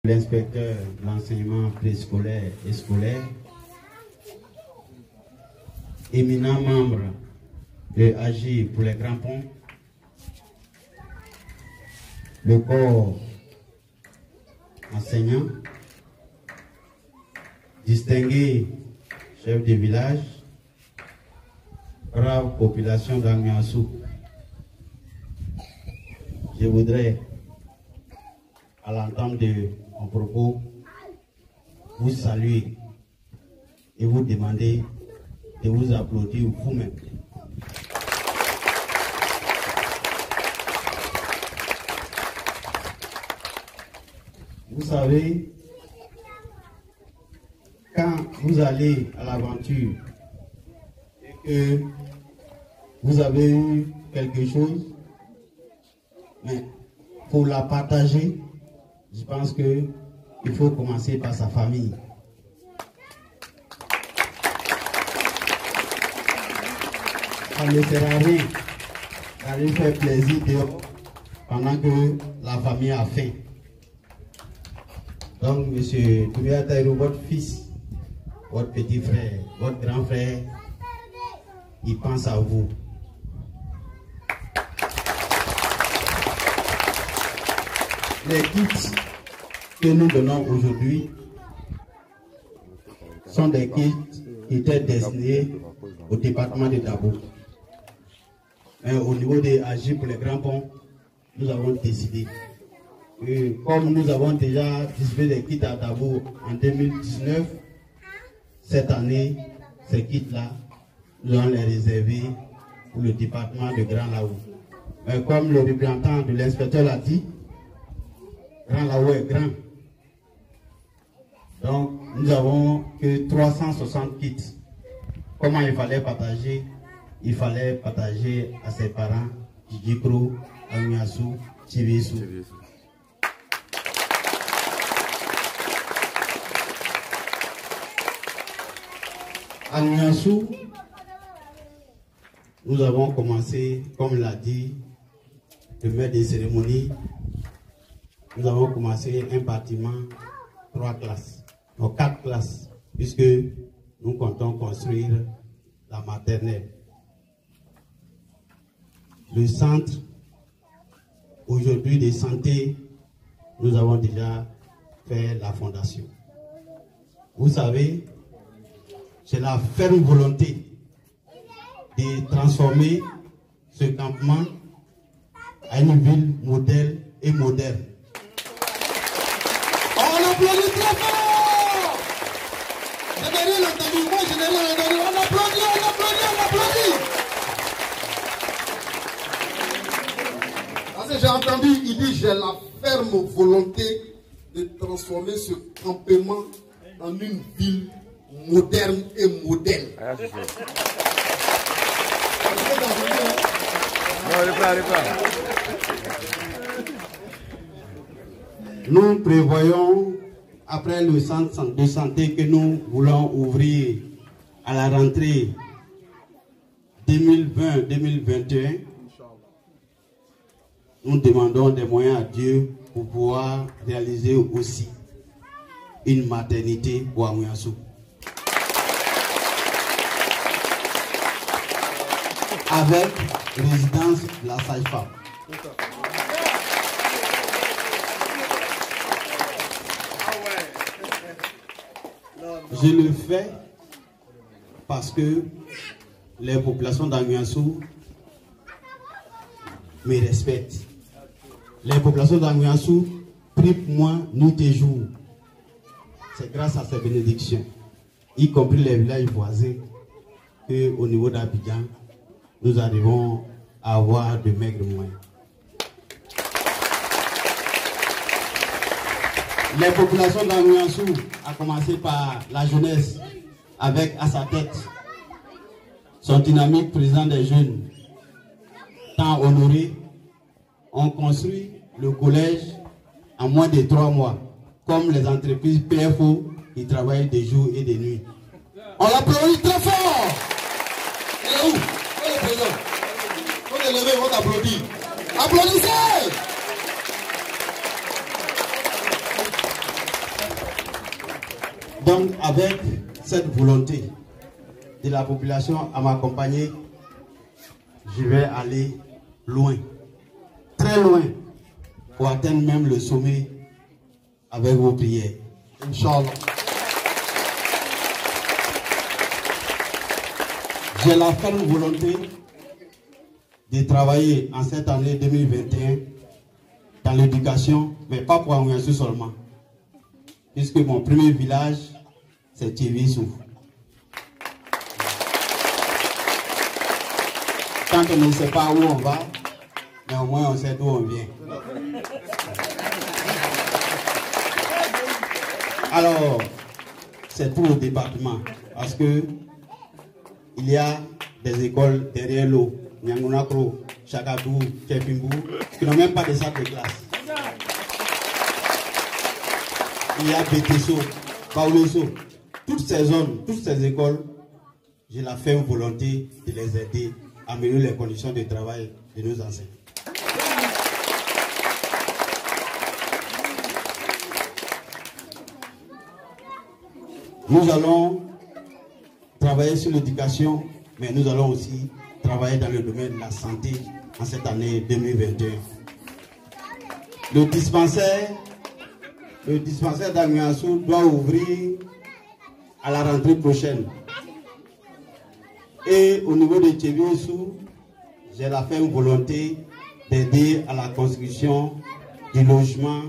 L'inspecteur de l'enseignement préscolaire et scolaire, éminent membre de Agir pour les Grands Ponts, le corps enseignant, distingué chef de village, brave population d'Amiassou. Je voudrais, à l'entente de mon propos, vous saluer et vous demander de vous applaudir vous-même. Vous savez, quand vous allez à l'aventure et que vous avez eu quelque chose, mais pour la partager, je pense qu'il faut commencer par sa famille. Ça ne sert à rien d'aller faire plaisir dehors pendant que la famille a faim. Donc, monsieur Toubia Taïrou, votre fils, votre petit frère, votre grand frère, il pense à vous. Les kits que nous donnons aujourd'hui sont des kits qui étaient destinés au département de Dabo. Au niveau des Agir pour les Grands Ponts, nous avons décidé que comme nous avons déjà distribué des kits à Dabo en 2019, cette année, ces kits-là, nous allons les réserver pour le département de Grand Laou. Comme le représentant de l'inspecteur l'a dit, Grand Laou est grand. Donc, nous avons que 360 kits. Comment il fallait partager? Il fallait partager à ses parents, Djikro, Amiassou, Tibissou. À Amiassou, nous avons commencé, comme l'a dit le maître des cérémonies, nous avons commencé un bâtiment, 3 classes, non 4 classes, puisque nous comptons construire la maternelle. Le centre, aujourd'hui de santé, nous avons déjà fait la fondation. Vous savez, c'est la ferme volonté de transformer ce campement à une ville modèle et moderne. On applaudit très fort! Je n'ai rien entendu, moi je n'ai rien entendu. On applaudit, on applaudit, on applaudit! Parce que j'ai entendu, il dit j'ai la ferme volonté de transformer ce campement en une ville moderne et modèle. Nous prévoyons, après le centre de santé que nous voulons ouvrir à la rentrée 2020-2021, nous demandons des moyens à Dieu pour pouvoir réaliser aussi une maternité pour Amiassou. Avec résidence de la sage-femme. Je le fais parce que les populations d'Amiassou me respectent. Les populations d'Amiassou prient pour moi nuit et jour. C'est grâce à ces bénédictions, y compris les villages voisins, qu'au niveau d'Abidjan, nous arrivons à avoir de maigres moyens. Les populations d'Amiassou, à commencer par la jeunesse, avec à sa tête son dynamique président des jeunes, tant honoré, ont construit le collège en moins de 3 mois, comme les entreprises PFO qui travaillent des jours et des nuits. On l'applaudit très fort! Il est où? Où est le président? Faut te lever, on t'applaudit. Applaudissez! Donc, avec cette volonté de la population à m'accompagner, je vais aller loin, très loin, pour atteindre même le sommet avec vos prières. Inch'Allah. J'ai la ferme volonté de travailler en cette année 2021 dans l'éducation, mais pas pour Anguiansou seulement. Puisque mon premier village, c'est Tchébissou. Quand on ne sait pas où on va, mais au moins on sait d'où on vient. Alors, c'est tout le département, parce que il y a des écoles derrière l'eau, Nyangunakro, Chakadou, Tchefimbu, qui n'ont même pas de salle de classe. Il y a Bétesso, Pauloso, toutes ces zones, toutes ces écoles, j'ai la ferme volonté de les aider à améliorer les conditions de travail de nos enseignants. Nous allons travailler sur l'éducation, mais nous allons aussi travailler dans le domaine de la santé en cette année 2021. Le dispensaire d'Anguiansou doit ouvrir à la rentrée prochaine. Et au niveau de Tchébissou, j'ai la ferme volonté d'aider à la construction du logement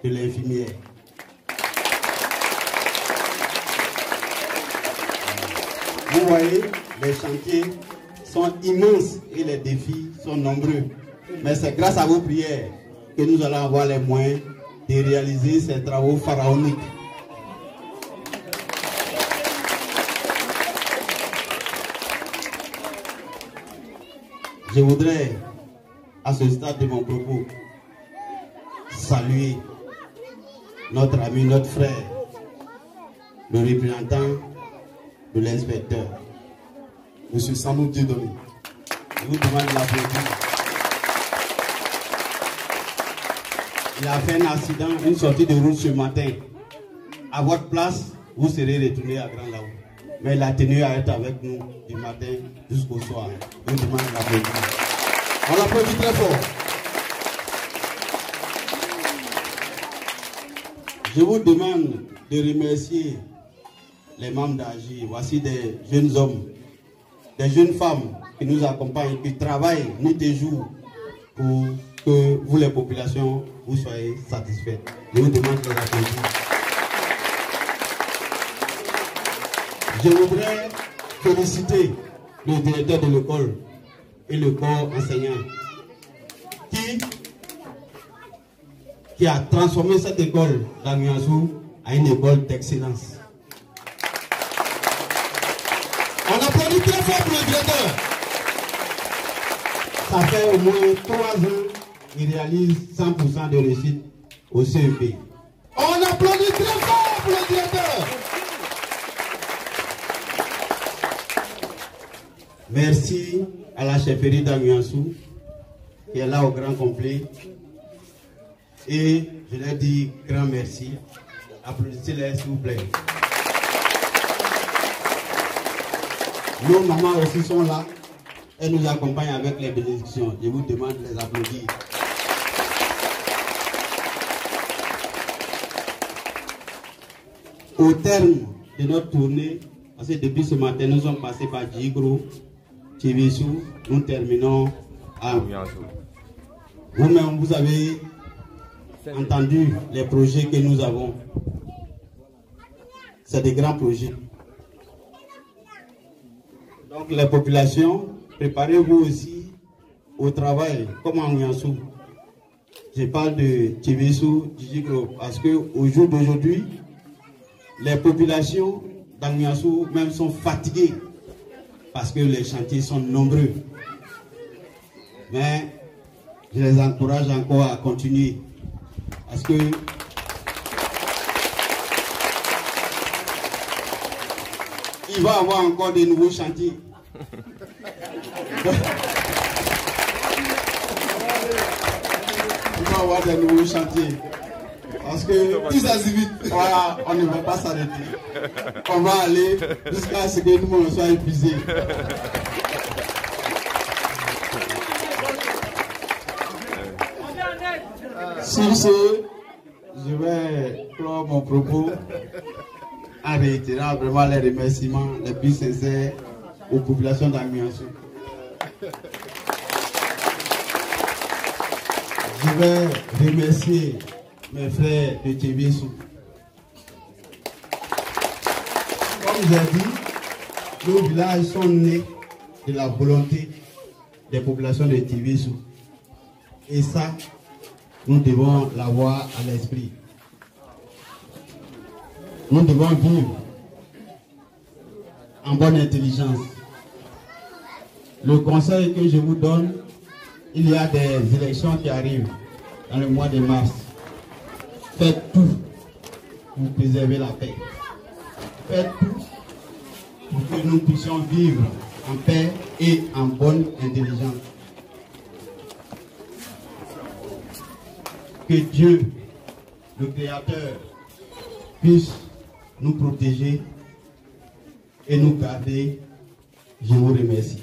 de l'infirmière. Vous voyez, les chantiers sont immenses et les défis sont nombreux. Mais c'est grâce à vos prières que nous allons avoir les moyens de réaliser ces travaux pharaoniques. Je voudrais, à ce stade de mon propos, saluer notre ami, notre frère, le représentant de l'inspecteur, M. Sanou Dieudonné. Je vous demande de l'applaudir. Il a fait un accident, une sortie de route ce matin. À votre place, vous serez retourné à Grand Laou. Mais il a tenu à être avec nous du matin jusqu'au soir. Je vous demande de l'applaudir. On l'applaudit très fort. Je vous demande de remercier les membres d'AGI. Voici des jeunes hommes, des jeunes femmes qui nous accompagnent, qui travaillent nuit et jour pour que vous, les populations, vous soyez satisfaits. Je vous demande de les applaudir. Je voudrais féliciter le directeur de l'école et le corps enseignant qui a transformé cette école d'Anguiansou en une école d'excellence. On applaudit très fort pour le directeur. Ça fait au moins 3 ans qu'il réalise 100% de réussite au CEP. On applaudit très fort pour le directeur. Merci à la chefferie d'Anguiansou qui est là au grand complet. Et je leur dis grand merci. Applaudissez-les s'il vous plaît. Nos mamans aussi sont là. Elles nous accompagnent avec les bénédictions. Je vous demande de les applaudir. Au terme de notre tournée, parce que depuis ce matin, nous sommes passés par Djigro, Tchébissou, nous terminons à Anguiansou. Vous-même, vous avez entendu les projets que nous avons. C'est des grands projets. Donc les populations, préparez-vous aussi au travail, comme en Anguiansou. Je parle de Tchébissou, Djigro, parce qu'au jour d'aujourd'hui, les populations d'Anguiansou même sont fatiguées parce que les chantiers sont nombreux. Mais je les encourage encore à continuer parce que il va y avoir encore de nouveaux chantiers. Il va y avoir de nouveaux chantiers. Parce que Tout ça, c'est vite. voilà, on ne va pas s'arrêter. On va aller jusqu'à ce que tout le monde soit épuisé. Sur ce, je vais clore mon propos en réitérant vraiment les remerciements les plus sincères aux populations d'Amiansou. Je vais remercier mes frères de Tchébissou. Comme j'ai dit, nos villages sont nés de la volonté des populations de Tchébissou. Et ça, nous devons l'avoir à l'esprit. Nous devons vivre en bonne intelligence. Le conseil que je vous donne, il y a des élections qui arrivent dans le mois de mars. Faites tout pour préserver la paix. Faites tout pour que nous puissions vivre en paix et en bonne intelligence. Que Dieu, le Créateur, puisse nous protéger et nous garder. Je vous remercie.